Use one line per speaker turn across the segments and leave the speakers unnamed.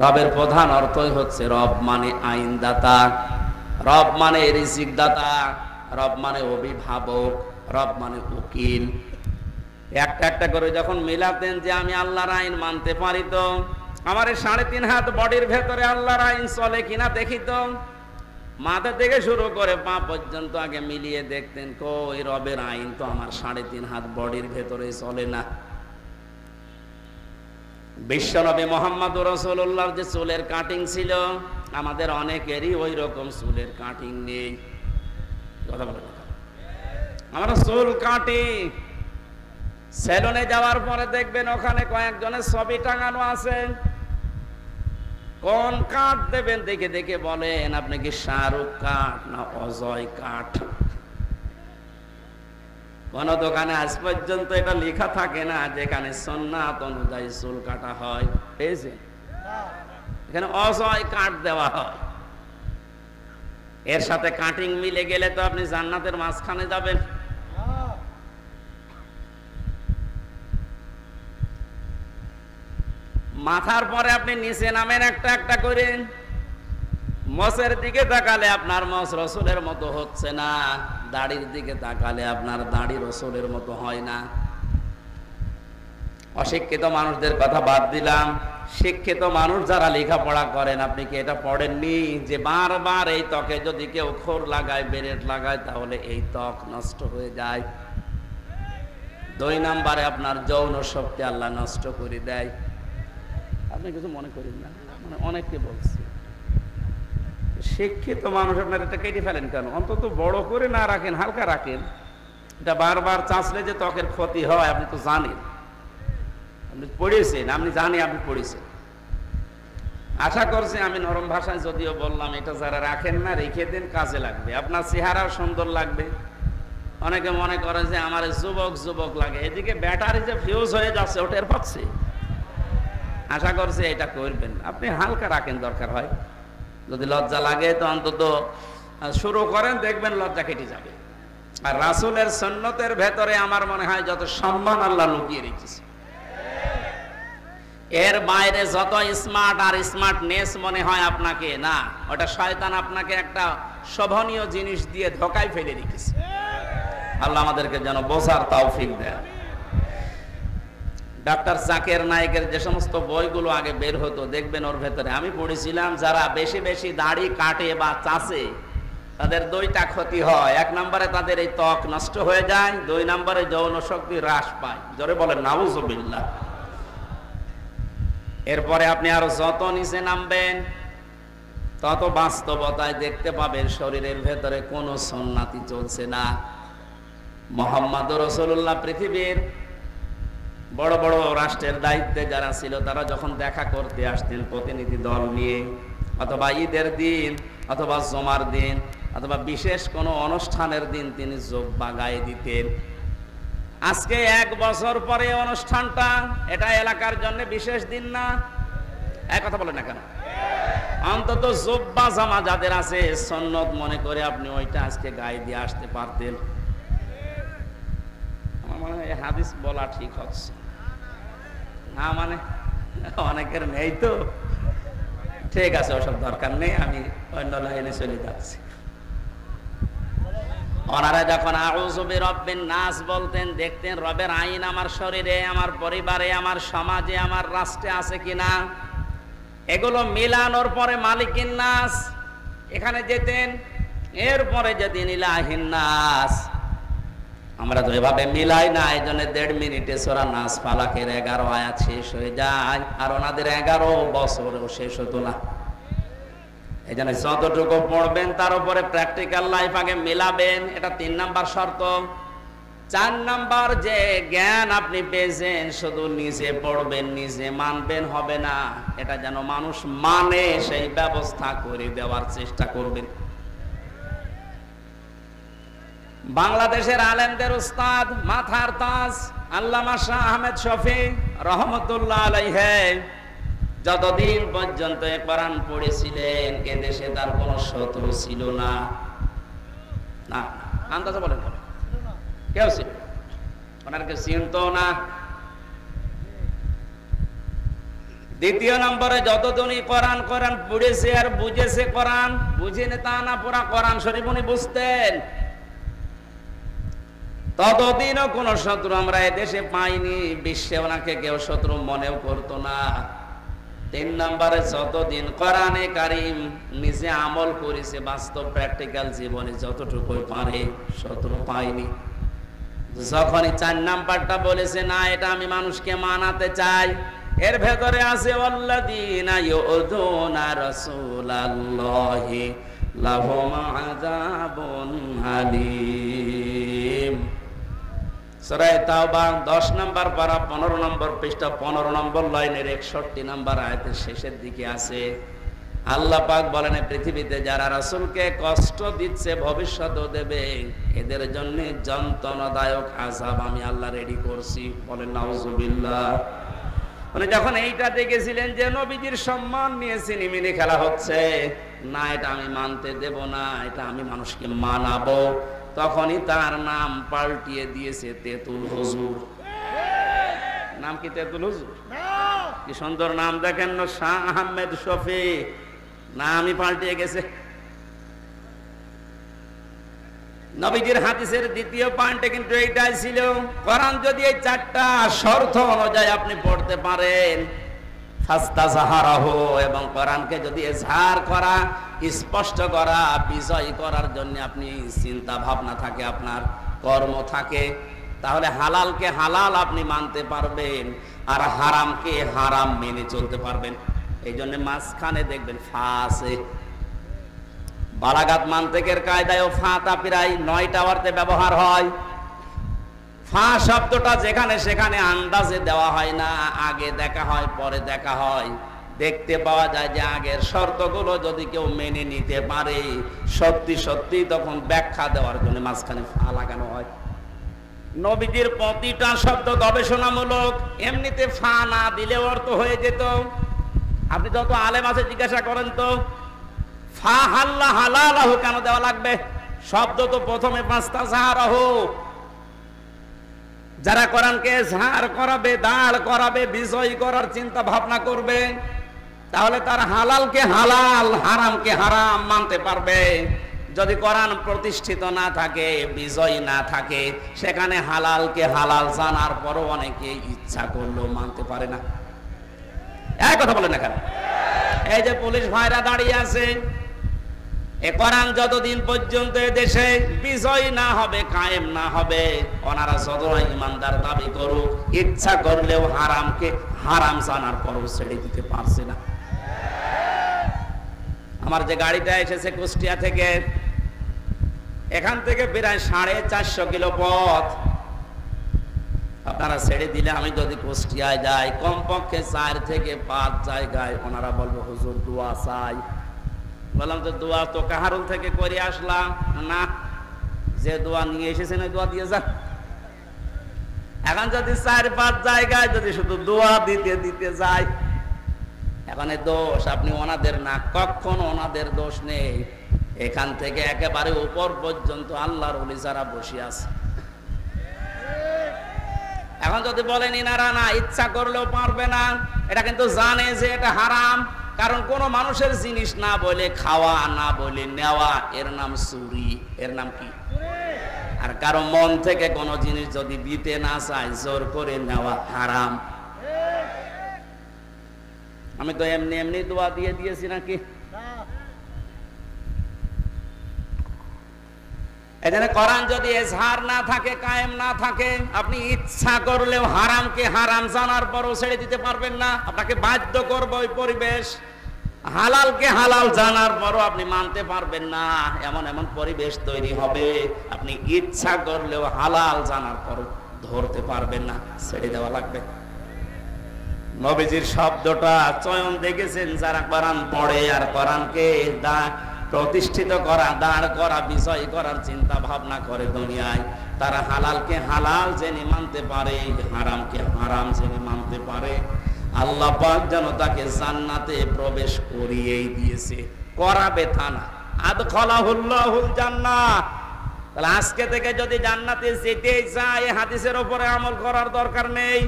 রবের প্রধান অর্থই হচ্ছে রব মানে আইনদাতা, রব মানে রিজিক দাতা, রব মানে অভিভাবক, রব মানে উকিল। একটা একটা করে যখন মিলাতেন যে আমি আল্লাহর আইন মানতে পারি তো আমার 3.5 হাত বডির ভেতরে আল্লাহর আইন চলে কিনা দেখি তো, মাথা থেকে শুরু করে পা পর্যন্ত আগে মিলিয়ে দেখতেন কই রবের আইন তো আমার 3.5 হাত বডির ভেতরে চলে না। বিশ্বনবী মুহাম্মদুর রাসূলুল্লাহর যে চুলের কাটিং ছিল, আমাদের অনেকেরই ওই রকম চুলের কাটিং নেই। কথা বলেন, আমরা চুল কাটি, সেলুনে যাওয়ার পরে দেখবেন ওখানে কয়েকজনের ছবি টাঙানো আছে। কোন কাট দেবেন দেখে দেখে বলেন আপনি কি শাহরুখ কাট না অজয় কাট? কোন দোকানে আজ পর্যন্ত এটা লেখা থাকে না যেখানে সুন্নাত অনুযায়ী চুল কাটা হয়, পেয়েছেন? এখানে অজয় কাট দেওয়া হয়। এর সাথে কাটিং মিলে গেলে তো আপনি জান্নাতের মাঝখানে যাবেন। মাথার পরে আপনি নিচে নামেন একটা একটা করে, মসের দিকে তাকালে আপনার মস রসুলের মতো হচ্ছে না, দাড়ির দিকে তাকালে আপনার দাড়ি রসুলের মতো হয় না। অশিক্ষিত মানুষদের কথা বাদ দিলাম, শিক্ষিত মানুষ যারা লেখাপড়া করেন, আপনি কি এটা পড়েননি যে বারবার এই ত্বকে যদি কেউ খোর লাগায়, বেরেট লাগায়, তাহলে এই ত্বক নষ্ট হয়ে যায়। 2 নম্বরে আপনার যৌন শক্তি আল্লাহ নষ্ট করে দেয়। আপনি কিছু মনে করেন না, মানে অনেককে বলছি, শিক্ষিত মানুষ আপনার এটা কেটে ফেলেন কেন? অন্তত বড় করে না রাখেন, হালকা রাখেন। এটা বারবার চাঁচলে যে ত্বকের ক্ষতি হয় আপনি তো জানেন, আপনি পড়েছেন, আমি জানি আপনি পড়েছেন। আশা করছি আমি নরম ভাষায় যদিও বললাম, এটা যারা রাখেন না রেখে দেন, কাজে লাগবে, আপনার চেহারাও সুন্দর লাগবে। অনেকে মনে করে যে আমার যুবক যুবক লাগে, এদিকে ব্যাটারি যে ফিউজ হয়ে যাচ্ছে ওটা এর পাচ্ছে। আশা করছি এটা করবেন, আপনি হালকা রাখেন, দরকার হয় যদি লজ্জা লাগে তো অন্তত শুরু করেন, দেখবেন লজ্জা কেটে যাবে। আর রাসূলের সুন্নতের ভেতরে আমার মনে হয় যত সম্মান আল্লাহ লুকিয়ে রেখেছে, এর বাইরে যত স্মার্ট আর স্মার্টনেস মনে হয় আপনাকে, না, ওটা শয়তান আপনাকে একটা শোভনীয় জিনিস দিয়ে ধোকায় ফেলে রেখেছে। আল্লাহ আমাদেরকে যেন বোঝার তৌফিক দেয়। ডাক্তার জাকির নায়েকের যে সমস্ত বইগুলো আগে বের হতো দেখবেন ওর ভেতরে আমি পড়েছিলাম যারা বেশি বেশি দাড়ি কাটে বা চাষে তাদের 2টা ক্ষতি হয়। 1 নম্বরে তাদের এই ত্বক নষ্ট হয়ে যায়, 2 নম্বরে যৌন শক্তি হ্রাস পায়। জোরে বলেন নাউজুবিল্লাহ। এরপরে আপনি আরো যত নিচে নামবেন তত বাস্তবতায় দেখতে পাবেন শরীরের ভেতরে কোনো সুন্নাতি চলছে না। মুহাম্মদুর রাসূলুল্লাহ পৃথিবীর বড় বড় রাষ্ট্রের দায়িত্বে যারা ছিল তারা যখন দেখা করতে আসতেন প্রতিনিধি দল নিয়ে, অথবা ঈদের দিন, অথবা জুমার দিন, অথবা বিশেষ কোনো অনুষ্ঠানের দিন তিনি জুব্বা গায়ে দিতেন। আজকে 1 বছর পরে অনুষ্ঠানটা, এটা এলাকার জন্য বিশেষ দিন না? এক কথা বলেন না কেন? অন্তত জুব্বা জামা যাদের আছে সুন্নত মনে করে আপনি ওইটা আজকে গায়ে দিয়ে আসতে পারতেন। আমার মনে হয় হাদিস বলা ঠিক হচ্ছে না, মানে অনেকের নেই তো, ঠিক আছে, ওসব দরকার নেই, আমি অন্য লাইনে চলে যাচ্ছি। ওনারা যখন আউযু বিরাব্বিন নাস বলতেন, দেখতেন রবের আইন আমার শরীরে, আমার পরিবারে, আমার সমাজে, আমার রাষ্ট্রে আছে কিনা, এগুলো মিলানোর পরে মালিকিন নাস এখানে যেতেন। এরপরে যেদিন ইলাহিন নাস, আমরা তো এভাবে মিলাই না, এই জন্য 1.5 মিনিটে সূরা নাস ফালাকের 11 আয়াত শেষ হয়ে যায়, আর ওনাদের 11 বছরেও শেষ হতো না। এই জন্য যতটুকু পড়বেন তার উপরে প্র্যাকটিক্যাল লাইফ আগে মিলাবেন, এটা 3 নাম্বার শর্ত। 4 নাম্বার, যে জ্ঞান আপনি পেয়েছেন শুধু নিজে পড়বেন নিজে মানবেন হবে না, এটা যেন মানুষ মানে সেই ব্যবস্থা করে দেওয়ার চেষ্টা করবেন। বাংলাদেশের আলেমদের উস্তাদ, মাথার তাজ আল্লামা শাহ আহমেদ শফি রহমতুল্লাহ আলাইহি যতদিন পর্যন্ত কোরআন পড়েছিলেন এ দেশে তার কোনো শত্রু ছিল না। না, আন্দাজে বলেন, কেউ ছিল ওনাকে চিনতো না। দ্বিতীয় নম্বরে যতদিনই কোরআন কোরআন পড়েছে আর বুঝেছে, কোরআন বুঝেনি তা না, পুরা কোরআন শরীফ উনি বুঝতেন, ততদিনও কোন শত্রু আমরা এদেশে পাইনি, বিশ্বে ওনাকে কেউ শত্রু মনেও করতো না। তিন নম্বরে যতদিন কোরআনে কারিম নিজে আমল করেছে, বাস্তব প্র্যাকটিক্যাল জীবনে যতটুকু পারে, শত্রু পাইনি। যখনই 4 নাম্বারটা বলেছে না এটা আমি মানুষকে মানাতে চাই, এর ভেতরে আছে ওয়াল্লাযীনা ইউযুনা রাসূলাল্লাহি লাহুম আযাবুন আলীম। সূরা তাওবা 10 নম্বর পারা 15 নম্বর পৃষ্ঠা 15 নম্বর লাইনের 61 নম্বর আয়াতের শেষের দিকে আছে। আল্লাহ পাক বলেন পৃথিবীতে যারা রাসূলকে কষ্ট দিচ্ছে ভবিষ্যতেও দেবে, এদের জন্য যন্ত্রণাদায়ক আযাব আমি আল্লাহ রেডি করছি। বলেন নাউজুবিল্লাহ। মানে যখন এইটা দেখেছিলেন যে নবীজির সম্মান নিয়ে সিনেমিনি খেলা হচ্ছে, না এটা আমি মানতে দেব না, এটা আমি মানুষকে মানাবো, তখনই তার নাম পাল্টিয়ে দিয়েছে তেতুল হুজুর। নাম কি তেতুল হুজুর? কি সুন্দর নাম দেখেন না, শাহ আহমেদ শফি, নামই পাল্টিয়ে গেছে। নবীজির হাদিসের দ্বিতীয় পয়েন্টে কিন্তু এইটাই ছিল, কোরআন যদি এই 4টা শর্ত অনুযায়ী আপনি পড়তে পারেন, ফাস্তাযহারাহু, এবং কোরআনকে যদি ইজহার করা, স্পষ্ট করা, বিজয় করার জন্য আপনি চিন্তা ভাবনা থাকে, আপনার কর্ম থাকে, তাহলে হালালকে হালাল আপনি মানতে পারবেন, আর হারামকে হারাম মেনে চলতে পারবেন। এই জন্য মাঝখানে দেখবেন ফা আছে। বালাগাত মান্তিকের কায়দায়ও ফাটা প্রায় 9টা অর্থে ব্যবহার হয়। ফা শব্দটা যেখানে সেখানে আন্দাজে দেওয়া হয় না, আগে দেখা হয় পরে দেখা হয়। দেখতে পাওয়া যায় যে আগের শর্তগুলো যদি কেউ মেনে নিতে পারে, সত্যি সত্যি তখন ব্যাখ্যা দেওয়ার জন্য মাঝখানে ফা লাগানো হয়। নবীজির প্রতিটা শব্দ গবেষণামূলক, এমনিতে ফা না দিলে অর্থ হয়ে যেত। আপনি যত আলেম আছে জিজ্ঞাসা করেন তো, ফা হাল্লা হালালাহু কেন দেওয়া লাগবে? শব্দ তো প্রথমে ফাস্তাযহারাহু। যারা কোরআনকে ইজহার করাবে, দাঁড় করাবে, বিজয় করার চিন্তা ভাবনা করবে, তাহলে তার হালালকে হালাল, হারামকে হারাম মানতে পারবে। যদি কোরআন প্রতিষ্ঠিত না থাকে, বিজয় না থাকে, সেখানে হালালকে হালাল জানার পরও অনেকে ইচ্ছা করলেও মানতে পারে না। এই কথা বলেন না কেন? এই যে পুলিশ ভাইরা দাঁড়িয়ে আছে, এ কোরআন যতদিন পর্যন্ত দেশে বিজয় না হবে, কায়েম না হবে, ওনারা যতই ইমানদার দাবি করুক, ইচ্ছা করলেও হারামকে হারাম জানার পরও ছেড়ে দিতে পারছে না। আমার যে গাড়িটা এসেছে কুষ্টিয়া থেকে, এখান থেকে প্রায় 450 কিলো পথ আপনারা ছেড়ে দিলে, আমি যদি কুষ্টিয়ায় যাই, কমপক্ষে 4 থেকে 5 জায়গায় ওনারা বলবো হুজুর দোয়া চাই। বললাম তো দোয়া তো কাহারুল থেকে করে আসলাম না, যে দোয়া নিয়ে এসেছেন ওই দোয়া দিয়ে যান। এখন যদি 4-5 জায়গায় যদি শুধু দোয়া দিতে দিতে যায়, এখন দোষ আপনি ওনাদের না, কখনো ওনাদের দোষ নেই। এখান থেকে একেবারে উপর পর্যন্ত আল্লাহর ওলি যারা বসে আছে, এখন যদি বলেন ইনারা না ইচ্ছা করলেও পারবে না, এটা কিন্তু জানে যে এটা হারাম। কারণ কোন মানুষের জিনিস না বলে খাওয়া, না বলে নেওয়া, এর নাম চুরি, এর নাম কি? আর কারো মন থেকে কোন জিনিস যদি দিতে না চায়, জোর করে নেওয়া হারাম। আমি তো এমনি এমনি দোয়া দিয়ে দিয়েছি নাকি? এখানে কোরআন যদি ইজহার না থাকে, কায়েম না থাকে, আপনি ইচ্ছা করলেও হারামকে হারাম জানার পরও ছেড়ে দিতে পারবেন না। আপনাকে বাধ্য করবে ওই পরিবেশ। হালালকে হালাল জানার পরও আপনি মানতে পারবেন না, এমন এমন পরিবেশ তৈরি হবে, আপনি ইচ্ছা করলেও হালাল জানার পরও ধরতে পারবেন না, ছেড়ে দেওয়া লাগবে। নবীজির শব্দটা চয়ন দেখেছেন যারা কোরআন পড়ে আর কোরআনকে প্রতিষ্ঠিত করা, দাঁড় করা, বিজয় করার চিন্তা ভাবনা করে দুনিয়ায়, তারা হালালকে হালাল জেনে মানতে পারে, হারামকে হারাম জেনে মানতে পারে। আল্লাহ পাক যেন তাকে জান্নাতে প্রবেশ করিয়েই দিয়েছে, করাবে তা না। আদখালাহুল্লাহুল জান্নাহ। তাহলে আজকে থেকে যদি জান্নাতে যেতে চায়, হাদিসের উপরে আমল করার দরকার নেই।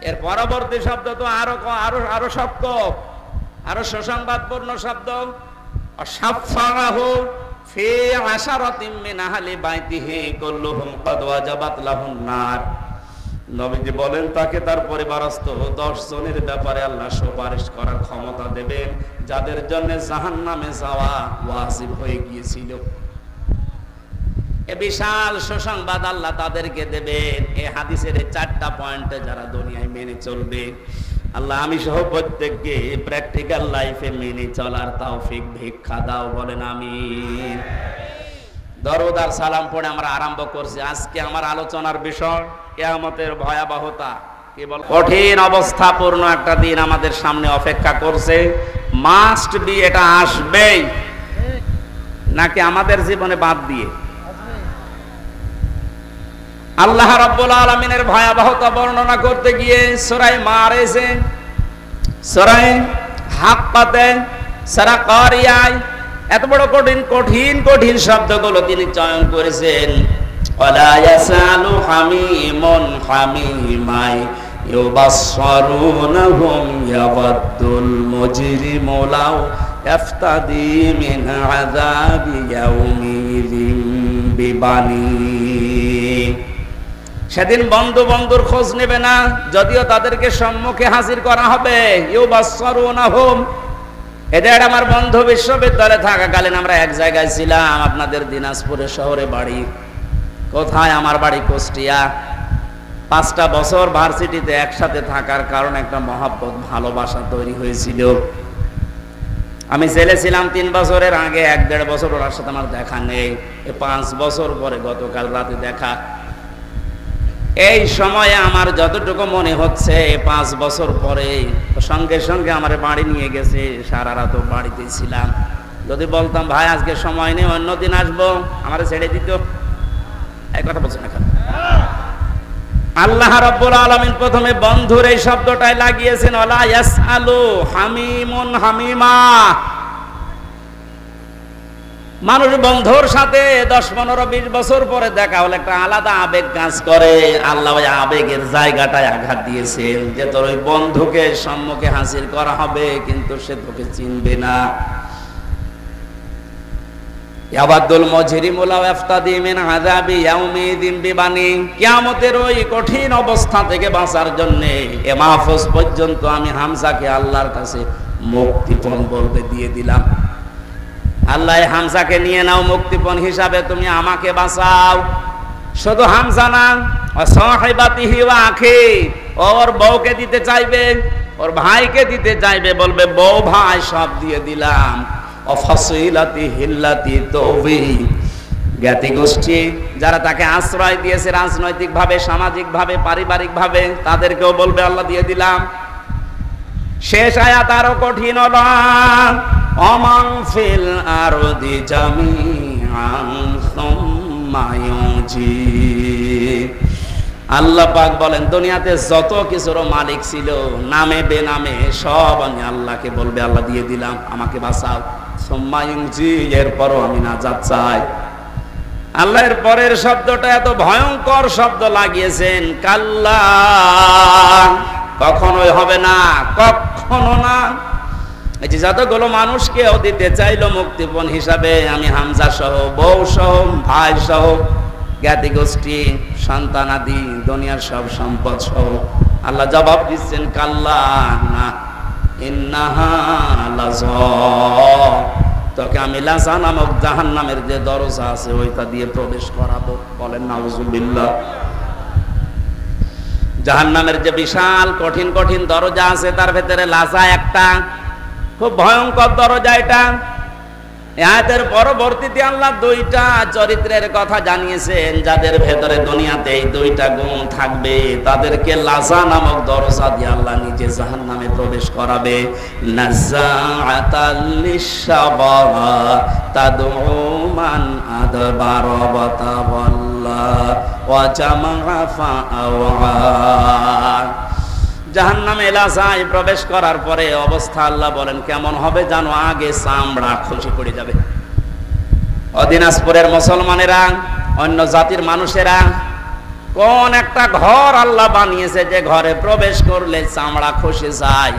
এর পরবর্তী শব্দ তো আরো আরো আরো শক্ত, আরো সুসংবাদপূর্ণ শব্দ। অসাফারাহু ফি আশারাতিন মিন আহলি বাইতিহি কুল্লুহুম ক্বাদ ওয়াজাবাত লাহুন নার। নবীজি বলেন তাকে তার পরিবারস্থ 10 জনের ব্যাপারে আল্লাহ সুপারিশ করার ক্ষমতা দেবেন, যাদের জন্য জাহান্নামে যাওয়া ওয়াজিব হয়ে গিয়েছিল। এ বিশাল সুসংবাদ আল্লাহ তাদেরকে দেবেন। এই হাদিসের 4টা পয়েন্টে যারা দুনিয়ায় মেনে চলবে, আল্লাহ আমি সহ প্রত্যেককে প্র্যাকটিক্যাল লাইফে মেনে চলার তৌফিক ভিক্ষা দাও, বলেন আমিন। দরুদ আর সালাম পড়ে আমরা আরম্ভ করছি। আজকে আমার আলোচনার বিষয় কিয়ামতের ভয়াবহতা। কেবল কঠিন অবস্থাপূর্ণ একটা দিন আমাদের সামনে অপেক্ষা করছে, মাস্ট বি, এটা আসবেই, নাকি আমাদের জীবনে বাদ দিয়ে? আল্লাহ রাব্বুল আলামিনের ভয়াবহতা বর্ণনা করতে গিয়ে সূরা মারিজে, সূরা হাক্কাতে, সূরা কারিয়ায় এত বড় কঠিন কঠিন কঠিন শব্দগুলো তিনি চয়ন করেছেন। ওয়ালা ইয়াসালু হামিমুন হামিমাই ইউবাসসারুনহুম ইয়াওয়াদ্দুল মুজরিমু লাউ ইফতাদি মিন আযাবি ইয়াউমিযিন বিবানি। সেদিন বন্ধু বন্ধুর খোঁজ নেবে না, যদিও তাদেরকে সম্মুখে হাজির করা হবে। ইউবাসসারুনহুম, এদের আমার বন্ধু বিশ্ববিদ্যালয়ে থাকাকালীন আমরা এক জায়গায় ছিলাম, আপনাদের দিনাজপুরে শহরে বাড়ি। কোথায়? আমার বাড়ি কুষ্টিয়া। 5টা বছর ভার্সিটিতে একসাথে থাকার কারণে একটা মহাব্বত, ভালোবাসা তৈরি হয়েছিল। আমি জেলে ছিলাম 3 বছরের আগে, 1-1.5 বছর ওর সাথে আমার দেখা নেই। 5 বছর পরে গতকাল রাতে দেখা। এই সময়ে আমার যতটুকু মনে হচ্ছে 5 বছর পরে সঙ্গে সঙ্গে আমার বাড়ি নিয়ে গেছে। সারা রাত বাড়িতে ছিলাম। যদি বলতাম ভাই আজকে সময় নেই, অন্যদিন আসবো, আমার ছেড়ে দিত। এই কথা বলছেন এখন। আল্লাহ রাব্বুল আলামিন প্রথমে বন্ধুর এই শব্দটাই লাগিয়েছেন, ওয়ালা ইয়াসআলু হামিমুন হামিমা। মানুষ বন্ধুর সাথে 10, 15, 20 বছর পরে দেখা হলে একটা আলাদা আবেগ কাজ করে। আল্লাহ ওই আবেগের জায়গাটায় আঘাত দিয়েছেন যে তোর ওই বন্ধুকে সম্মুখে হাজির করা হবে, কিন্তু সে তোকে চিনবে না। ইয়াওয়াদ্দুল মুজরিমু লাউ ইফতাদি মিন আযাবি ইয়াউমিযিন বিবানি। কিয়ামতের ওই কঠিন অবস্থা থেকে বাঁচার জন্য এ মাহফুজ পর্যন্ত আমি হামজাকে আল্লাহর কাছে মুক্তিপণ বলতে দিয়ে দিলাম। আল্লাহ হামজাকে নিয়ে নাও মুক্তিপণ হিসাবে, তুমি আমাকে বাঁচাও। শুধু হামজা না, সাহিবাতিহি ওয়া আখি, ওর বউকে দিতে চাইবে, ওর ভাইকে দিতে চাইবে, বলবে বউ ভাই সব দিয়ে দিলাম। অফাসিলাতি হিল্লাতি তৌবি, জ্ঞাতি গোষ্ঠী যারা তাকে আশ্রয় দিয়েছে রাজনৈতিক ভাবে, সামাজিক ভাবে, পারিবারিক ভাবে, তাদেরকেও বলবে আল্লাহ দিয়ে দিলাম। শেষ আয়াত আরো কঠিন হলো, অমান ফিল আরদি জামিআন সুম্মা ইউজি। আল্লাহ পাক বলেন দুনিয়াতে যত কিছুর মালিক ছিল নামে বেনামে সব আমি আল্লাহকে বলবে আল্লাহ দিয়ে দিলাম, আমাকে বাঁচাও। সুম্মা ইউজি, এরপরও আমি নাজাত চাই। আল্লাহ এর পরের শব্দটা এত ভয়ঙ্কর শব্দ লাগিয়েছেন, কাল্লা, কখনোই হবে না, কখনো না। এই যে যতগুলো মানুষকে দিতে চাইলো মুক্তিপণ হিসাবে, আমি হামজা সহ, বউ সহ, ভাই সহ, জ্ঞাতি গোষ্ঠী, সন্তানাদি, দুনিয়ার সব সম্পদ সহ, আল্লাহ জবাব দিচ্ছেন কাল্লা না, ইন্নাহা লাযা, তোকে আমি লাযা নামক জাহান্নামের যে দরজা আছে ওইটা দিয়ে প্রবেশ করাবো। বলেন নাউযুবিল্লাহ। জাহান্নামের যে বিশাল কঠিন কঠিন দরজা আছে তার ভেতরে লাযা একটা, খুব ভয়ঙ্কর দরজা এটা। আয়াতের পরবর্তীতে আল্লাহ 2টা চরিত্রের কথা জানিয়েছেন, যাদের ভেতরে দুনিয়াতে এই 2টা গুণ থাকবে তাদেরকে লাযা নামক দরজা দিয়ে আল্লাহ নিজে জাহান্নামে প্রবেশ করাবে। নাযাআতাল লিশশাবা তাদউ মান আদবারা ওয়া তাওয়াল্লা ওয়া জামাআ ফাআওয়া। জাহান্নামে লাযায় প্রবেশ করার পরে অবস্থা আল্লাহ বলেন কেমন হবে জানো, আগে চামড়া খসে পড়ে যাবে। দিনাজপুরের মুসলমানেরা, অন্য জাতির মানুষেরা কোন একটা ঘর আল্লাহ বানিয়েছে যে ঘরে প্রবেশ করলে চামড়া খসে যায়?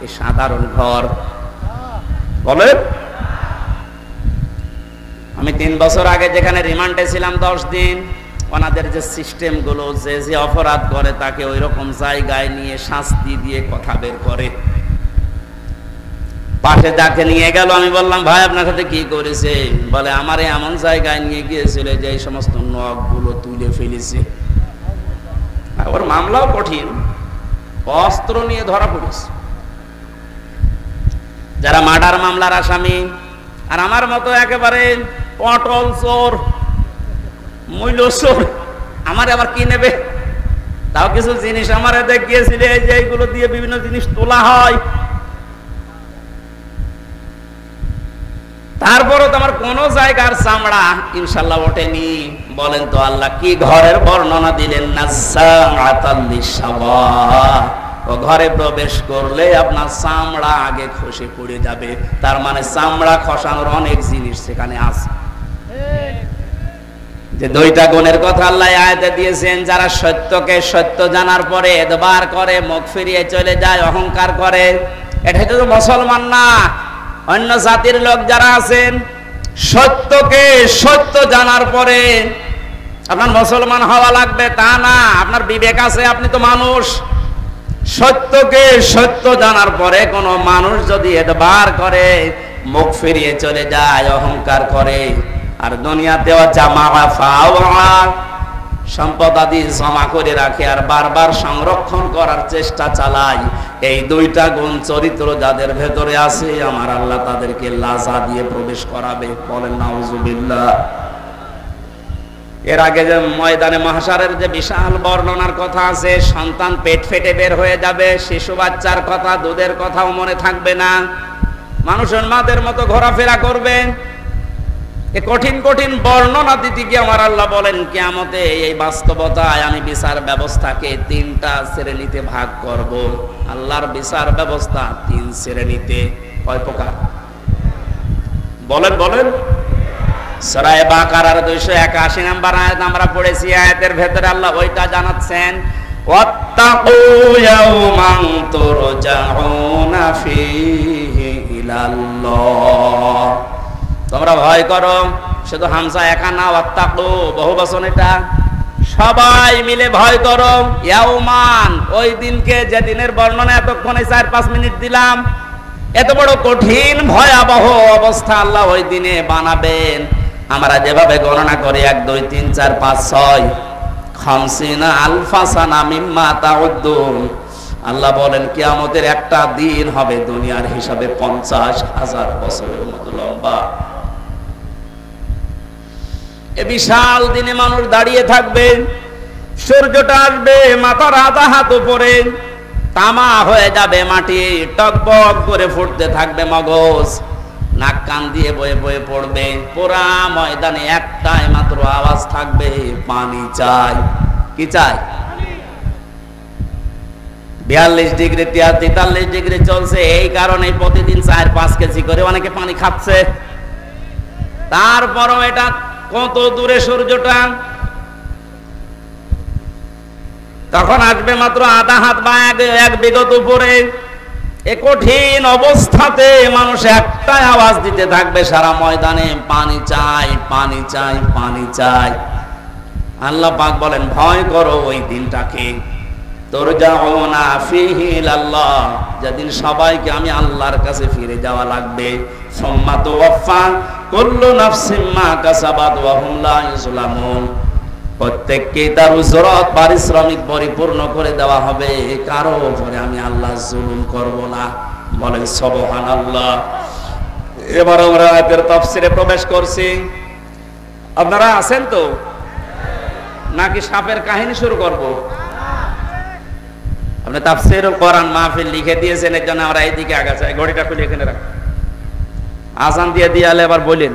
এই সাধারণ ঘর বলেন। আমি 3 বছর আগে যেখানে রিমান্ডে ছিলাম 10 দিন, ওনাদের যে সিস্টেম গুলো, যে অপরাধ করে তাকে ওই রকম জায়গায় নিয়ে শাস্তি দিয়ে কথা বের করে। পাশে যাকে নিয়ে গেল, আমি বললাম ভাই আপনার সাথে কি করেছে? বলে আমারে এমন জায়গায় নিয়ে গিয়েছিল যে এই সমস্ত নখ গুলো তুলে ফেলেছে। ওর মামলাও কঠিন, অস্ত্র নিয়ে ধরা পড়েছে। যারা মার্ডার মামলার আসামি আর আমার মতো একেবারে পটল চোর, মূল্য চোর, আমার আবার কি নেবে? তাও কিছু জিনিস আমার দেখিয়েছিল যে এইগুলো দিয়ে বিভিন্ন জিনিস তোলা হয়। তারপরও তো আমার কোন জায়গার চামড়া ইনশাল্লাহ ওঠেনি। বলেন তো আল্লাহ কি ঘরের বর্ণনা দিলেন না? ও ঘরে প্রবেশ করলে আপনার চামড়া আগে খসে পড়ে যাবে। তার মানে চামড়া খসানোর অনেক জিনিস সেখানে আছে। যে 2টা গুণের কথা আল্লাহ আয়াতে দিয়েছেন, যারা সত্যকে সত্য জানার পরে এতবার করে, মুখ ফিরিয়ে চলে যায়, অহংকার করে, এটা তো মুসলমান না। অন্য জাতির লোক যারা আছেন, সত্যকে সত্য জানার পরে আপনার মুসলমান হওয়া লাগবে তা না। আপনার বিবেক আছে, আপনি তো মানুষ। সত্যকে সত্য জানার পরে কোন মানুষ যদি এতবার করে, মুখ ফিরিয়ে চলে যায়, অহংকার করে, আর দুনিয়াতেও জামা সম্পদ আদি জমা করে রাখে আর বারবার সংরক্ষণ করার চেষ্টা চালায়, এই 2টা গুণ চরিত্র যাদের ভেতরে আছে, আমার আল্লাহ তাদেরকে লাজা দিয়ে প্রবেশ করাবে। বলেন নাউজুবিল্লাহ। এর আগে যে ময়দানে মাহশারের যে বিশাল বর্ণনার কথা আছে, সন্তান পেট ফেটে বের হয়ে যাবে, শিশু বাচ্চার কথা, দুধের কথাও মনে থাকবে না, মানুষের মাদের মতো ঘোরাফেরা করবে। এই কঠিন কঠিন বর্ণনা দিতে গিয়ে আমার আল্লাহ বলেন কিয়ামতে এই বাস্তবতায় আমি বিচার ব্যবস্থাকে 3টা শ্রেণীতে ভাগ করব। আল্লাহর বিচার ব্যবস্থা 3 শ্রেণীতে। কয় প্রকার? বলেন বলেন। সূরা বাকারার 281 নম্বর আয়াত আমরা পড়েছি। আয়াতের ভেতরে আল্লাহ ওইটা জানাচ্ছেন, ওয়াত্তাকু ইয়াওমান তুরজাউনা ফীহি ইলাল্লাহ। তোমরা ভয় করো। শুধু হামজা একা না, ওয়াত্তাকু বহু বচন, এটা সবাই মিলে ভয় করো। ইয়াওমান ওই দিনকে, যে দিনের বর্ণনা এতক্ষণে 4-5 মিনিট দিলাম। এত বড় কঠিন ভয়াবহ অবস্থা আল্লাহ ওই দিনে বানাবেন। আমরা যেভাবে গণনা করি 1 2 3 4 5 6 50 আলফা সানা মিম্মা তাউদ্দুন, আল্লাহ বলেন কিয়ামতের একটা দিন হবে দুনিয়ার হিসাবে 50,000 বছরের মতো লম্বা। এই বিশাল দিনে মানুষ দাঁড়িয়ে থাকবে, সূর্যটা আসবে মাথার আধা হাত উপরে, তামা হয়ে যাবে মাটি, টকবক করে ফুটতে থাকবে মগজ, নাক কান দিয়ে বয়ে বয়ে পড়বে। পুরা ময়দানে একটাই মাত্র আওয়াজ থাকবে, পানি চাই। কি চাই? 42 ডিগ্রি 43 ডিগ্রি চলছে, এই কারণে প্রতিদিন 4-5 কেজি করে অনেকে পানি খাচ্ছে। তারপরও এটা কত দূরে সূর্যটা, তখন আসবে মাত্র আধা হাত বা 1 বিঘত উপরে। এ কঠিন অবস্থাতে মানুষ একটাই আওয়াজ দিতে থাকবে সারা ময়দানে, পানি চাই, পানি চাই, পানি চাই। আল্লাহ পাক বলেন ভয় করো ওই দিনটাকে, তুরজাউনা ফীহি ইলাল্লাহ, যেদিন সবাইকে আমি আল্লাহর কাছে ফিরে যাওয়া লাগবে। সুম্মা তুওয়াফা কুল্লু নাফসিন মা কাসাবাত ওয়া হুম লা ইউজলামুন, প্রত্যেককে তার উজরত পারিশ্রমিক পরিপূর্ণ করে দেওয়া হবে, কারো উপরে আমি আল্লাহ জুলুম করব না। বলেন সুবহানাল্লাহ। এবার আমরা আয়াতের তাফসীরে প্রবেশ করছি। আপনারা আছেন তো নাকি সাপের কাহিনী শুরু করব? আপনি তাফসীরুল কোরআন মাহফিল লিখে দিয়েছেন, এর জন্য আমরা এইদিকে আগাচ্ছি। ঘড়িটা খুলে এখানে রাখ, আজান দিয়ে দিয়ালে আবার বলেন।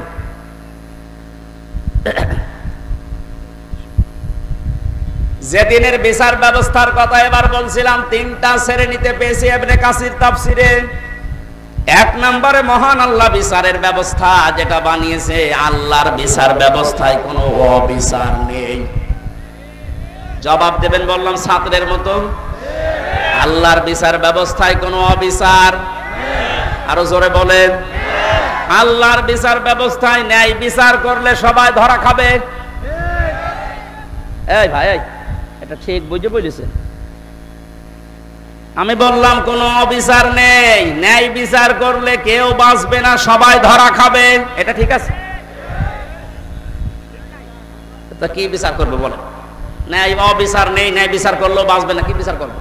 যেদিনের বিচার ব্যবস্থার কথা এবার বলছিলাম, 3টা শ্রেণীতে পেয়েছি ইবনে কাসির তাফসীরে। 1 নম্বরে মহান আল্লাহ বিচারের ব্যবস্থা যেটা বানিয়েছে, আল্লাহর বিচার ব্যবস্থায় কোনো অবিচার নেই। জবাব দেবেন বললাম ছাত্রের মতো। আল্লাহর বিচার ব্যবস্থায় কোনো অবিচার? আরো জোরে বলেন। আল্লাহর বিচার ব্যবস্থায় ন্যায় বিচার করলে সবাই ধরা খাবে। এই ভাই, এটা ঠিক বুঝে বলেছেন? আমি বললাম কোনো অবিচার নেই, ন্যায় বিচার করলে কেউ বাঁচবে না, সবাই ধরা খাবে। এটা ঠিক আছে? তা কি বিচার করবে বলেন? ন্যায় অবিচার নেই, ন্যায় বিচার করলেও বাঁচবে না, কি বিচার করবে?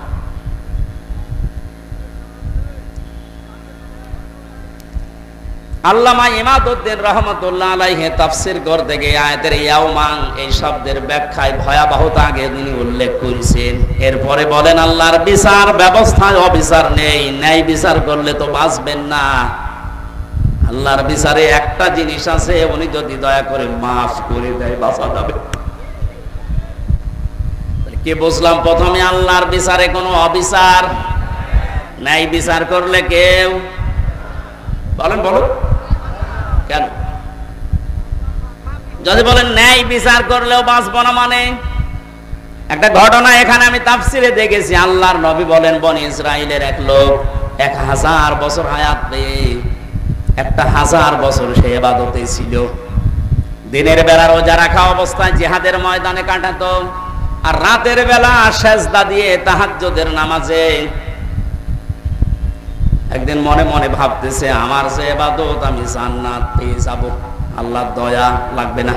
আল্লামা ইমাদউদ্দিন রহমাতুল্লাহ আলাইহি তাফসীর করতে গিয়ে আয়াতের ইয়াউমান এই শব্দের ব্যাখ্যায় ভয়াবহতা আগে তিনি উল্লেখ করেছেন। এরপরে বলেন আল্লাহর বিচার ব্যবস্থায় অবিচার নেই, ন্যায় বিচার করলে তো বাঁচবেন না। আল্লাহর বিচারে একটা জিনিস আছে, উনি যদি দয়া করে মাফ করে দেয় বাঁচা যাবে। কি বুঝলাম? প্রথমে আল্লাহর বিচারে কোনো অবিচার, ন্যায় বিচার করলে কেউ বলেন বলুন কেন? যদি বলেন ন্যায় বিচার করলেও বাঁচবো না, মানে একটা ঘটনা এখানে আমি তাফসিরে দেখেছি। আল্লাহর নবী বলেন বনি ইসরাইলের এক লোক 1000 বছর হায়াত পেয়ে 1000 বছর সে ইবাদতে ছিল। দিনের বেলা রোজা রাখা অবস্থায় জিহাদের ময়দানে কাটাতো, আর রাতের বেলা সেজদা দিয়ে তাহাজ্জুদের নামাজে। একদিন মনে মনে ভাবতেছে আমার যে ইবাদত, আমি জান্নাত পেয়ে যাব, আল্লাহর দয়া লাগবে না।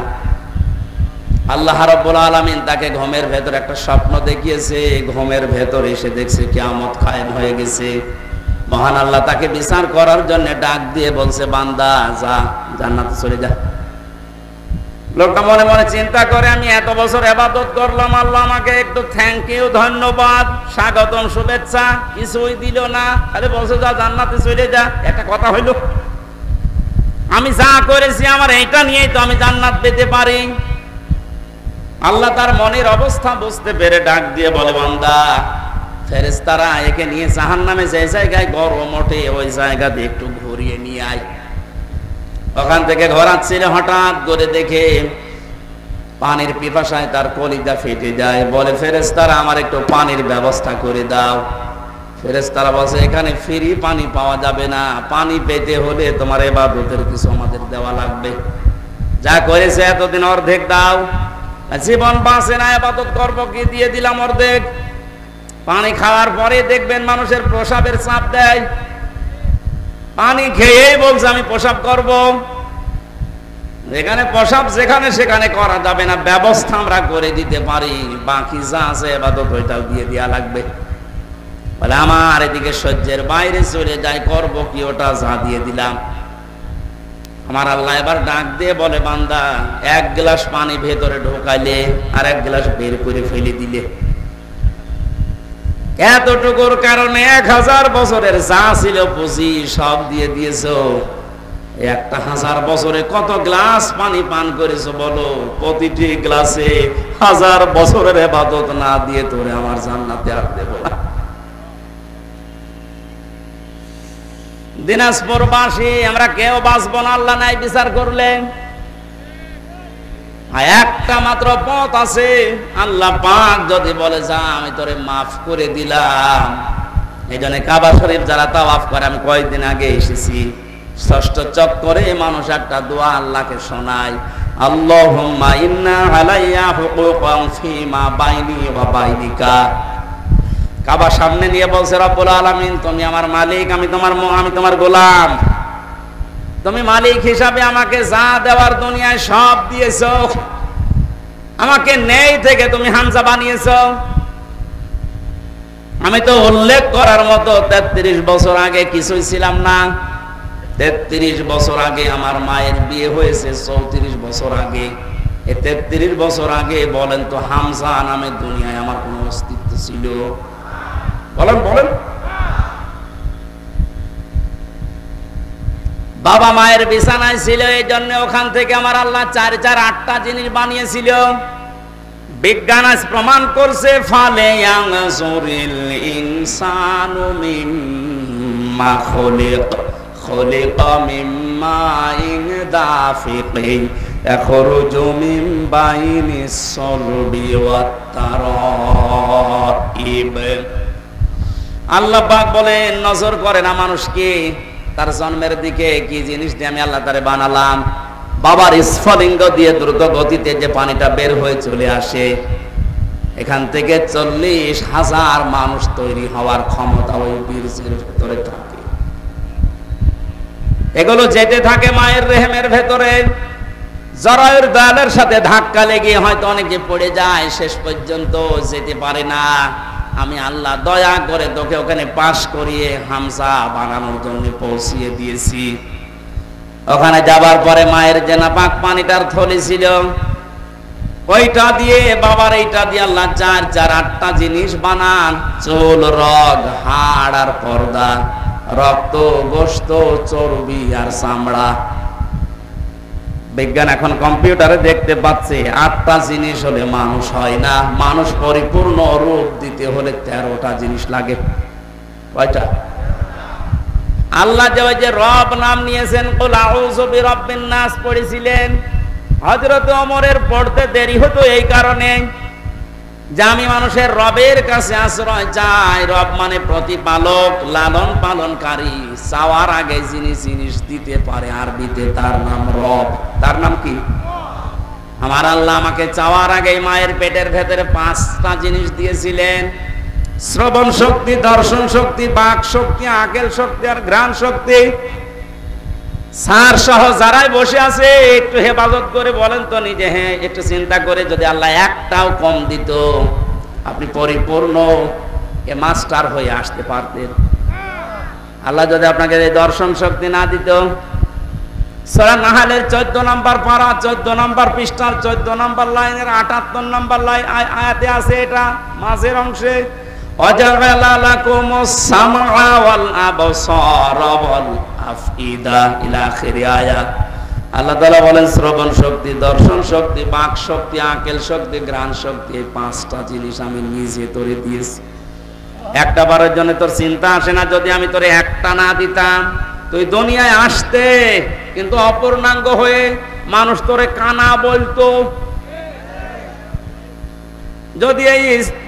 আল্লাহ রাব্বুল আলামিন তাকে ঘুমের ভেতর একটা স্বপ্ন দেখিয়েছে। ঘুমের ভেতর এসে দেখছে কিয়ামত কায়েম হয়ে গেছে। মহান আল্লাহ তাকে বিচার করার জন্য ডাক দিয়ে বলছে, বান্দা যা, জান্নাতে চলে যা। লোকটা মনে মনে চিন্তা করে, আমি এত বছর ইবাদত করলাম, আল্লাহ আমাকে একটু থ্যাংক ইউ, ধন্যবাদ, স্বাগতম, শুভেচ্ছা কিছুই দিল না, খালি বলছে যা জান্নাতে চলে যা। একটা কথা হইল, আমি যা করেছি আমার এইটা নিয়েই তো আমি জান্নাত পেতে পারি। আল্লাহ তার মনের অবস্থা বুঝতে পেরে ডাক দিয়ে বলে, বান্দা ফেরেশতারা একে নিয়ে জাহান্নামে যে জায়গায় গরম ওঠে ওই জায়গাতে একটু ঘুরিয়ে নিয়ে আয়। ওখান থেকে ঘোরাচ্ছিল, হঠাৎ করে দেখে পানির পিপাসায় তার কলিজা ফেটে যায়। বলে, ফেরেশতারা আমার একটু পানির ব্যবস্থা করে দাও। ফেরেশতারা বলছে, এখানে ফ্রি পানি পাওয়া যাবে না, পানি পেতে হলে তোমার ইবাদতের কিছু আমাদের দেওয়া লাগবে। যা করেছে এতদিন অর্ধেক দাও। জীবন বাঁচে না, ইবাদত করবো কি, দিয়ে দিলাম অর্ধেক। পানি খাওয়ার পরে দেখবেন মানুষের প্রসাবের চাপ দেয়, পানি খেয়েই বলছে আমি প্রসাব করব। এখানে প্রসাব যেখানে সেখানে করা যাবে না, ব্যবস্থা আমরা করে দিতে পারি, বাকি যা আছে ইবাদত ওইটাও দিয়ে দেয়া লাগবে। বলে আমার এদিকে সহ্যের বাইরে চলে যায়, করব কি, ওটা যা দিয়ে দিলাম। আমার আল্লাহ এবার ডাক দিয়ে বলে, বান্দা 1 গ্লাস পানি ভেতরে ঢোকাইলে আর 1 গ্লাস বের করে ফেলে দিলে, এতটুকুর কারণে 1000 বছরের যা ছিল পুঁজি সব দিয়ে দিয়েছো। 1000 বছরে কত গ্লাস পানি পান করেছো বলো? প্রতিটি গ্লাসে 1000 বছরের ইবাদত না দিয়ে তোরে আমার জান্নাতে আর দেব না। দিনাজপুরবাসী আমরা কেউ বাঁচবো না আল্লাহ ন্যায় বিচার করলে। একটা মাত্র পথ আছে, আল্লাহ পাক যদি বলে যা আমি তোরে মাফ করে দিলাম। এই জন্য কাবা শরীফ যারা তাওয়াফ করে, আমি কয়েকদিন আগে এসেছি, 6ষ্ঠ চক্করে মানুষ একটা দোয়া আল্লাহকে শোনায়, আল্লাহুম্মা ইন্না আলাইয়া হুকুকান ফীমা বাইনি ওয়া বাইনিকা। কাবা সামনে নিয়ে বলছে, রব্বুল আলামিন তুমি আমার মালিক, আমি তোমার গোলাম, তুমি মালিক হিসাবে আমাকে যা দেওয়ার দুনিয়ায় সব দিয়েছো, আমাকে নেই থেকে তুমি হামজা বানিয়েছো। আমি তো উল্লেখ করার মতো 33 বছর আগে কিছুই ছিলাম না। 33 বছর আগে আমার মায়ের বিয়ে হয়েছে, 34 বছর আগে। এই 33 বছর আগে বলেন তো হামজা নামে দুনিয়ায় আমার কোনো অস্তিত্ব ছিল? বলেন বলেন। বাবা মায়ের বিছানায় ছিল, এই জন্য ওখান থেকে আমার আল্লাহ 8টা জিনিস বানিয়েছিল। বিজ্ঞান আজ প্রমাণ করছে, ফালে ইয়ানজুরিল ইনসানু মিম্মা খুলিক, খুলিকা মিম্মা ইন দাফিকিন ইয়াখরুজু মিন বাইনিস সলবি ওয়াত তারাইব। আল্লাহ পাক বলেন, নজর করে না মানুষকে তার জন্মের দিকে, কি জিনিস দিয়ে আমি আল্লাহ তারে বানালাম। বাবার স্ফলিঙ্গ দিয়ে দ্রুত গতিতে যে পানিটা বের হয়ে চলে আসে, এখান থেকে 40,000 মানুষ তৈরি হওয়ার ক্ষমতা ওই বীর্যের ভেতরে থাকে। এগুলো যেতে থাকে মায়ের রেহেমের ভেতরে, জরায়ুর দেয়ালের সাথে ধাক্কা লেগে হয়তো অনেকে পড়ে যায়, শেষ পর্যন্ত যেতে পারে না। আমি আল্লাহ দয়া করে তোকে ওখানে পাশ করিয়ে হামজা বানানোর জন্য পৌঁছিয়ে দিয়েছি। ওখানে যাবার পরে মায়ের যে নাপাক পানিটার থলি ছিল, ওইটা দিয়ে বাবার এইটা দিয়ে আল্লাহ 8টা জিনিস বানান। চুল, রগ, হাড় আর পর্দা, রক্ত, গোশত, চর্বি আর চামড়া। বিজ্ঞান এখন কম্পিউটারে দেখতে পাচ্ছে 8টা জিনিস হলে মানুষ হয় না। মানুষ পরিপূর্ণ রূপ দিতে হলে 13টা জিনিস লাগে। কয়টা? আল্লাহ যে রব নাম নিয়েছেন, কুল আউযু বিরাব্বিন নাস পড়েছিলেন, হযরত ওমরের পড়তে দেরি হতো এই কারণে যে আমি মানুষের রবের কাছে আশ্রয় চাই। রব মানে প্রতিপালক, লালন পালনকারী, চাওয়ার আগে যিনি জিনিস দিতে পারে, আরবিতে তার নাম রব। তার নাম কি? আমার আল্লাহ আমাকে চাওয়ার আগে মায়ের পেটের ভেতরে 5টা জিনিস দিয়েছিলেন: শ্রবণ শক্তি, দর্শন শক্তি, বাক শক্তি, আকেল শক্তি আর ঘ্রাণ শক্তি। সার সহ যারাই বসে আছে একটু হেফাজত করে বলেন তো নিজে, হ্যাঁ একটু চিন্তা করে, যদি আল্লাহ একটাও কম দিত আপনি পরিপূর্ণ মাস্টার হয়ে আসতে পারতেন। আল্লাহ যদি আপনাকে এই দর্শন শক্তি না দিত, সূরা নাহলের 14 নম্বর পারা 14 নম্বর পৃষ্ঠার 14 নম্বর লাইনের 78 নম্বর লাইন আয়াতে আছে, এটা মাঝের অংশে, ওয়াজাআলা লাকুমুস সামআ ওয়াল আবসারা ওয়াল আফইদা ইলা আখিরি আয়াত। আল্লাহ তাআলা বলেন শ্রবণ শক্তি, দর্শন শক্তি, বাক শক্তি, আকেল শক্তি, ঘ্রাণ শক্তি, এই 5টা জিনিস আমি নিজে তোরে দিয়েছি। একটা বারের জন্য তোর চিন্তা আসে না যদি আমি তোরে একটা না দিতাম? তুই দুনিয়ায় আসতে কিন্তু অপূর্ণাঙ্গ হয়ে, মানুষ তোরে কানা বলতো। যদি এই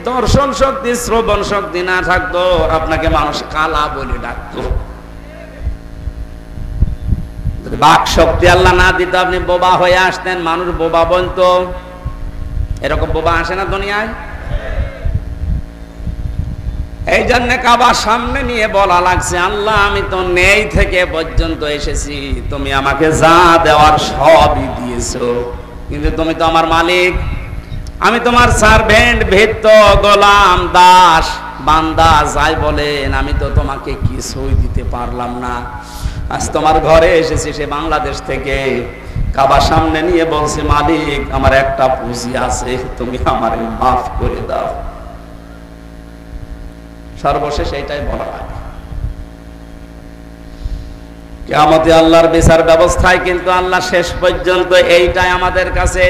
দর্শন শক্তি, শ্রবণ শক্তি না থাকতো, আপনাকে মানুষ কালা বলে ডাকতো। বাক শক্তি আল্লাহ না দিত, আপনি বোবা হয়ে আসতেন, মানুষ বোবা বলতো। এরকম বোবা আসে না দুনিয়ায়? এই জন্য কাবার সামনে নিয়ে বলা লাগছে, আল্লাহ আমি তো নেই থেকে পর্যন্ত এসেছি, তুমি আমাকে যা দেওয়ার সবই দিয়েছো, কিন্তু তুমি তো আমার মালিক, আমি তোমার সার্ভেন্ট, ভৃত্য, গোলাম, দাস, বান্দা যাই বলেন, আমি তো তোমাকে কিছুই দিতে পারলাম না। আজ তোমার ঘরে এসেছি সে বাংলাদেশ থেকে, কাবার সামনে নিয়ে বলছে, মালিক আমার একটা পুঁজি আছে, তুমি আমারে মাফ করে দাও। সর্বশেষ এইটাই বলা লাগে। কিয়ামতে আল্লাহর বিচার ব্যবস্থায় কিন্তু আল্লাহ শেষ পর্যন্ত এইটাই আমাদের কাছে,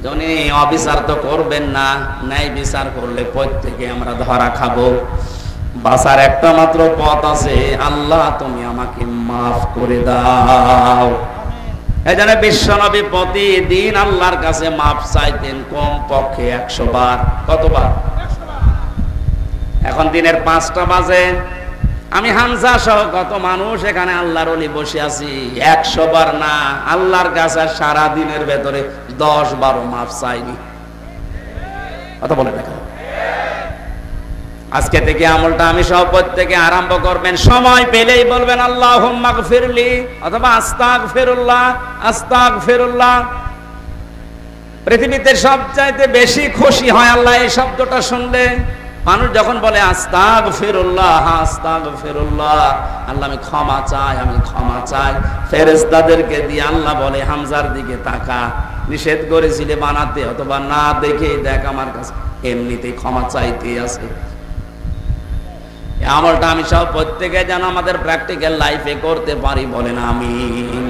যিনি অবিচার তো করবেন না, ন্যায় বিচার করলে প্রত্যেকে আমরা ধরা খাবো। বাঁচার একটা মাত্র পথ আছে, আল্লাহ তুমি আমাকে মাফ করে দাও। এই জন্য বিশ্বনবী প্রতিদিন আল্লাহর কাছে মাফ চাইতেন কম পক্ষে 100 বার। কতবার? এখন দিনের 5টা বাজে, আমি হামজা সহ কত মানুষ এখানে আল্লাহর ওলি বসে আছি, 100 বার না, আল্লাহর কাছে সারা দিনের ভেতরে 10-12 মাফ চাইনি। কথা বলে দেখো, আজকে থেকে আমলটা আমি সব প্রত্যেকে আরম্ভ করবেন, সময় পেলেই বলবেন আল্লাহুম্মা গফিরলি অথবা আস্তাগফিরুল্লাহ, আস্তাগফিরুল্লাহ। পৃথিবীতে সবচাইতে বেশি খুশি হয় আল্লাহ এই শব্দটা শুনলে। মানুষ যখন বলে আস্তাগফিরুল্লাহ, আস্তাগফিরুল্লাহ, আল্লাহ আমি ক্ষমা চাই, আমি ক্ষমা চাই, ফেরেশতাদেরকে দিয়ে আল্লাহ বলে হামজার দিকে তাকা, নিষেধ করেছিলে বানাতে, অথবা না দেখে দেখ আমার কাছে এমনিতেই ক্ষমা চাইতে আছে। আমলটা আমি সব প্রত্যেকে যেন আমাদের প্র্যাকটিক্যাল লাইফে করতে পারি, বলেন আমিন।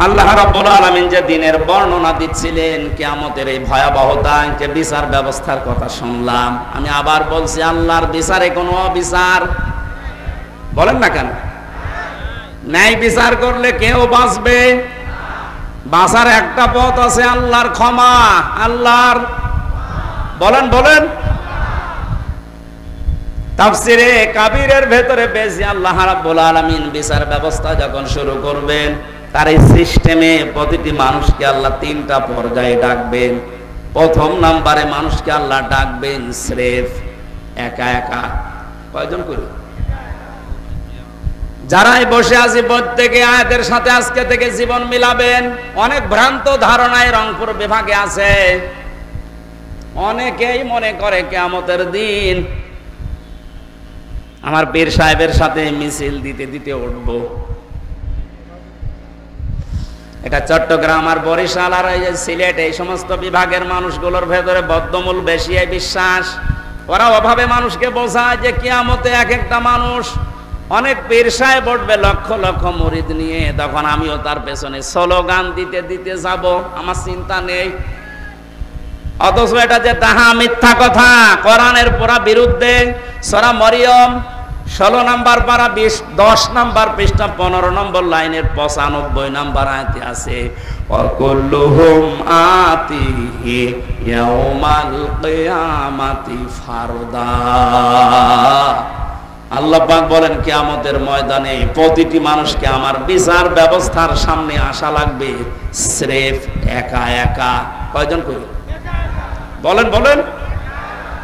আল্লাহ রাব্বুল আলামিন যে দিনের বর্ণনা দিচ্ছিলেন, কিয়ামতের এই ভয়াবহতা, যে বিচার ব্যবস্থার কথা শুনলাম, আমি আবার বলছি আল্লাহর বিচারে কোনো অবিচার বলেন না কেন? ন্যায় বিচার করলে কেউ বাঁচবে? বাঁচার একটা পথ আছে, আল্লাহর ক্ষমা। আল্লাহর বলেন বলেন তাফসিরে কাবীরের ভেতরে বেশি আল্লাহ রাব্বুল আলামিন বিচার ব্যবস্থা যখন শুরু করবেন, তার এই সিস্টেমে প্রতিটি মানুষকে আল্লাহ তিনটা পর্যায়ে ডাকবেন। প্রথম নাম্বারে মানুষকে আল্লাহ ডাকবেন স্রেফ একা একা। কয়জন করে? যারাই বসে আছি প্রত্যেকে আয়াতের সাথে আজকে থেকে জীবন মিলাবেন। অনেক ভ্রান্ত ধারণায় রংপুর বিভাগে আছে। অনেকেই মনে করে কিয়ামতের দিন আমার পীর সাহেবের সাথে মিছিল দিতে দিতে উঠবো। এটা চট্টগ্রাম আর বরিশাল আর এই যে সিলেট, এই সমস্ত বিভাগের মানুষগুলোর ভেতরে বদ্ধমূল বেশি এই বিশ্বাস। ওরা অভাবে মানুষকে বোঝায় যে কিয়ামতে এক একটা মানুষ, অনেক পীর সাহেব উঠবে লক্ষ লক্ষ মুরিদ নিয়ে, তখন আমিও তার পেছনে স্লোগান দিতে দিতে যাব, আমার চিন্তা নেই। অথচ এটা যে তাহা মিথ্যা কথা, কোরআনের পুরা বিরুদ্ধে। সূরা মরিয়ম 16 নম্বর পারা 10 নম্বর পৃষ্ঠা 15 নম্বর লাইনের 95 নম্বর আয়াতে আছে, ওয়াকুল্লুহুম আতিহি ইয়াউমাল কিয়ামাতি ফারদা। আল্লাহ পাক বলেন কিয়ামতের ময়দানে প্রতিটি মানুষকে আমার বিচার ব্যবস্থার সামনে আসা লাগবে স্রেফ একা একা। কয়জন করি? বলেন বলেন।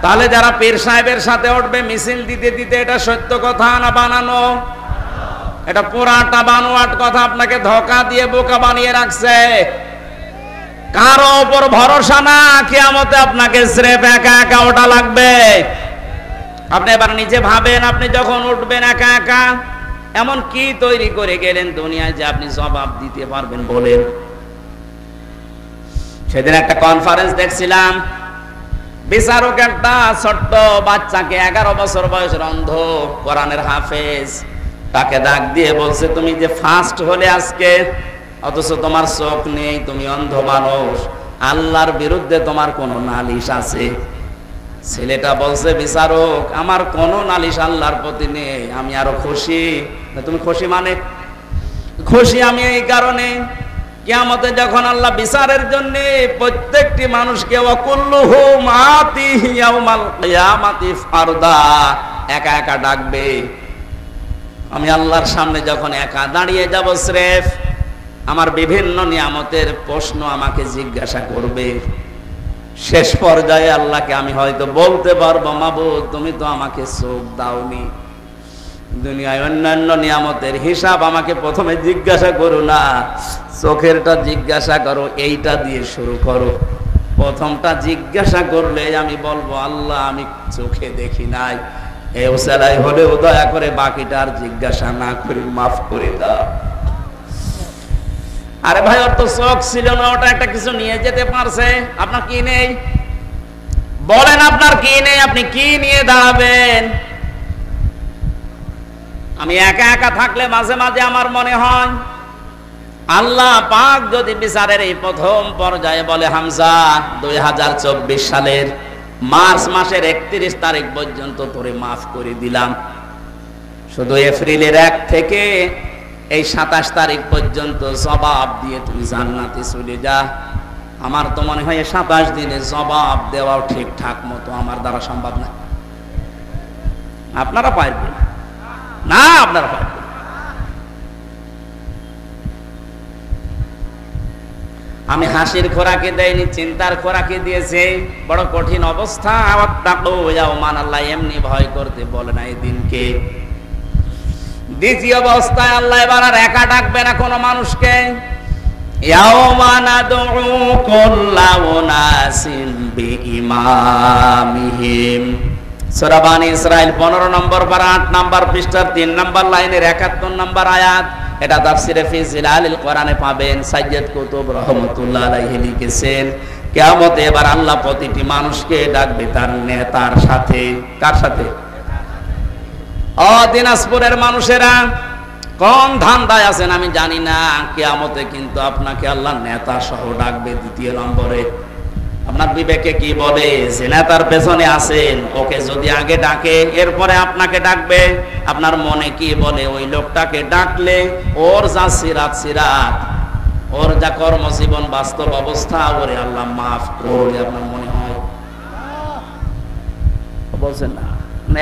তাহলে যারা পীর সাহেবের সাথে উঠবে মিছিল দিতে দিতে, এটা সত্য কথা না বানানো? এটা পুরাটা বানোয়াট কথা, আপনাকে ধোঁকা দিয়ে বোকা বানিয়ে রাখছে। কারো উপর ভরসা না, কিয়ামতে আপনাকে স্রেফ একা একা ওঠা লাগবে। আপনি এবার নিজে ভাবেন, আপনি যখন উঠবেন একা একা, এমন কি তৈরি করে গেলেন দুনিয়ায় যে আপনি জবাব দিতে পারবেন? বলেন। সেদিন একটা কনফারেন্স দেখছিলাম, বিচারক একটা ছোট্ট বাচ্চাকে, 11 বছর বয়সের অন্ধ কোরআনের হাফেজ, তাকে ডাক দিয়ে বলছে, তুমি যে ফার্স্ট হলে আজকে, অথচ তোমার চোখ নেই, তুমি অন্ধ মানুষ, আল্লাহর বিরুদ্ধে তোমার কোনো নালিশ আছে? ছেলেটা বলছে, বিচারক আমার কোনো নালিশ আল্লাহর প্রতি নেই, আমি আরো খুশি। তুমি খুশি মানে? খুশি আমি এই কারণে, কিয়ামতে যখন আল্লাহ বিচারের জন্য প্রত্যেকটি মানুষকে ওয়াকুল্লুহুম আতিহি ইয়াউমাল কিয়ামাতি ফারদা একা একা ডাকবে, আমি আল্লাহর সামনে যখন একা দাঁড়িয়ে যাব স্রেফ, আমার বিভিন্ন নিয়ামতের প্রশ্ন আমাকে জিজ্ঞাসা করবে। শেষ পর্যায়ে আল্লাহকে আমি হয়তো বলতে পারবো, মাবুদ তুমি তো আমাকে চোখ দাওনি, দুনিয়ায় অন্যান্য নিয়ামতের হিসাব আমাকে প্রথমে জিজ্ঞাসা করো না, চোখেরটা জিজ্ঞাসা করো, এইটা দিয়ে শুরু করো। প্রথমটা জিজ্ঞাসা করলে আমি বলবো, আল্লাহ আমি চোখে দেখি নাই, এই ওসিলাই হলেও দয়া করে বাকিটা আর জিজ্ঞাসা না করি, মাফ করে দাও। আরে ভাই, ওর তো চোখ ছিল না, ওটা একটা কিছু নিয়ে যেতে পারছে, আপনার কি নেই? বলেন আপনার কি নেই? আপনি কি নিয়ে দাঁড়াবেন? আমি একা একা থাকলে মাঝে মাঝে আমার মনে হয়, আল্লাহ পাক যদি বিচারের এই প্রথম পর্যায়ে বলে, হামজা 2024 সালের মার্চ মাসের 31 তারিখ পর্যন্ত তোরে মাফ করে দিলাম, শুধু এপ্রিলের 1 থেকে এই 27 তারিখ পর্যন্ত জবাব দিয়ে তুমি জান্নাতে চলে যা। আমার তো মনে হয় 27 দিনে জবাব দেওয়াও ঠিকঠাক মতো আমার দ্বারা সম্ভব না। আপনারা পারবেন না? আপনারা পারবেন। আমি হাসির খোরাকে দেয়নি, চিন্তার খোরাকে দিয়েছে। বড় কঠিন অবস্থা। আল্লাহ এমনি ভয় করতে বলে না এই দিনকে। দ্বিতীয় অবস্থায় আল্লাহ এবার আর একা ডাকবে না কোনো মানুষকে। সূরা বানী ইসরাইল 15 নম্বর পারা 8 নম্বর পৃষ্ঠার 3 নম্বর লাইনের 71 নম্বর আয়াত। এটা তাফসিরে ফি জিলালিল কোরআনে পাবেন। সাইয়্যিদ কুতুব রাহমাতুল্লাহ আলাইহি লিখেছেন, কিয়ামতে এবার আল্লাহ প্রতিটি মানুষকে ডাকবে তার নেতার সাথে। কার সাথে? দিনাজপুরের মানুষেরা কোন ধান্দায় আছেন আমি জানি না, কিয়ামতে কিন্তু আপনাকে আল্লাহ নেতা সহ ডাকবে। দ্বিতীয় নম্বরে আপনার বিবেকে কি বলে? যে নেতার পেছনে আছেন, ওকে যদি আগে ডাকে এরপরে আপনাকে ডাকবে, আপনার মনে কি বলে? ওই লোকটাকে ডাকলে ওর যা সিরাত সিরাত, ওর যা কর্মজীবন বাস্তব অবস্থা, ওরে আল্লাহ মাফ করলে আপনার মনে হয়? বলছেন না,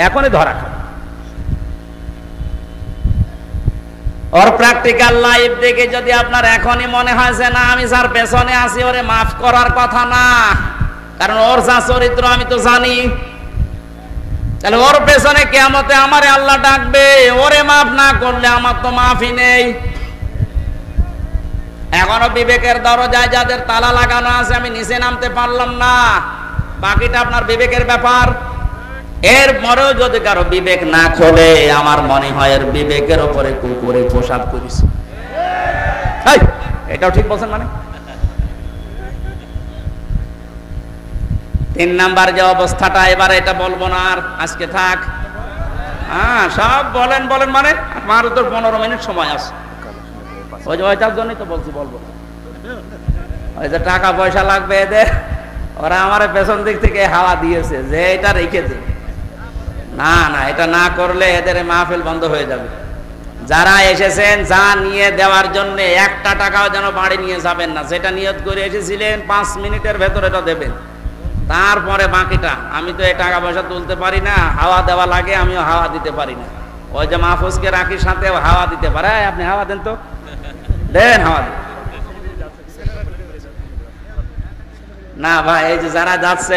এখনই ধরা খাবে। ওর প্র্যাকটিক্যাল লাইফ দেখে যদি আপনার এখনই মনে হয় যে না আমি যার পেছনে আছি ওরে মাফ করার কথা না, কারণ ওর যা চরিত্র আমি তো জানি, তাহলে ওর পেছনে কিয়ামতে আমারে আল্লাহ ডাকবে, ওরে মাফ না করলে আমার তো মাফই নেই। এখনো বিবেকের দরজায় যাদের তালা লাগানো আছে, আমি নিচে নামতে পারলাম না, বাকিটা আপনার বিবেকের ব্যাপার। এর পরেও যদি কারো বিবেক না খোলে, আমার মনে হয় এর বিবেকের উপরে কুকুরে প্রসাদ করিস। এটাও ঠিক বলছেন মানে? 3 নাম্বার যে অবস্থাটা, এবার এটা বলবো না আর, আজকে থাক। হ্যাঁ সব বলেন বলেন মানে আমার তো 15 মিনিট সময় আছে। ওই যে ওইটার জন্যই তো বলছি বলবো। ওই যে টাকা পয়সা লাগবে এদের, ওরা আমার পেছন দিক থেকে হাওয়া দিয়েছে যে এটা রেখে দে। না না, এটা না করলে এদের মাহফিল বন্ধ হয়ে যাবে। যারা এসেছেন যা নিয়ে দেওয়ার জন্য 1টা টাকাও যেন বাড়ি নিয়ে যাবেন না। যেটা নিয়ত করে এসেছিলেন 5 মিনিটের ভেতরে এটা দেবেন, তারপরে বাকিটা। আমি তো এই টাকা পয়সা তুলতে পারি না, হাওয়া দেওয়া লাগে, আমিও হাওয়া দিতে পারি না। ওই যে মাহফুজকে রাখি সাথে হাওয়া দিতে পারে, আপনি হাওয়া দেন তো, দেন হাওয়া দেন। না ভাই, এই যে যারা যাচ্ছে